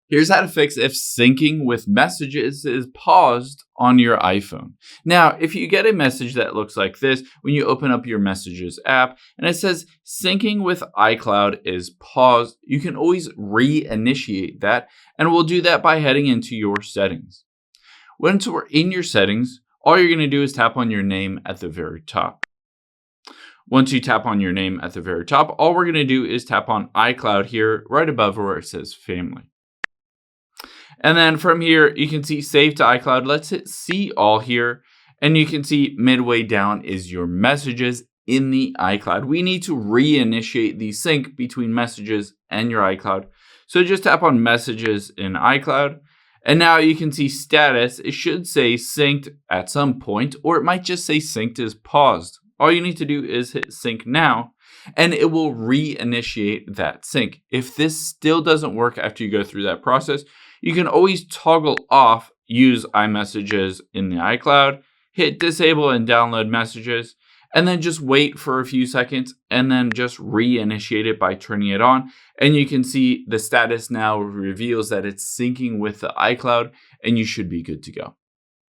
Here's how to fix if syncing with messages is paused on your iPhone. Now, if you get a message that looks like this when you open up your Messages app and it says syncing with iCloud is paused, you can always reinitiate that, and we'll do that by heading into your settings. Once we're in your settings, all you're going to do is tap on your name at the very top. Once you tap on your name at the very top, all we're going to do is tap on iCloud here right above where it says Family. And then from here, you can see Save to iCloud. Let's hit See All here. And you can see midway down is your messages in the iCloud. We need to reinitiate the sync between messages and your iCloud. So just tap on Messages in iCloud. And now you can see status. It should say synced at some point, or it might just say synced is paused. All you need to do is hit sync now, and it will reinitiate that sync. If this still doesn't work after you go through that process, you can always toggle off use iMessages in the iCloud, hit disable and download messages, and then just wait for a few seconds and then just reinitiate it by turning it on. And you can see the status now reveals that it's syncing with the iCloud, and you should be good to go.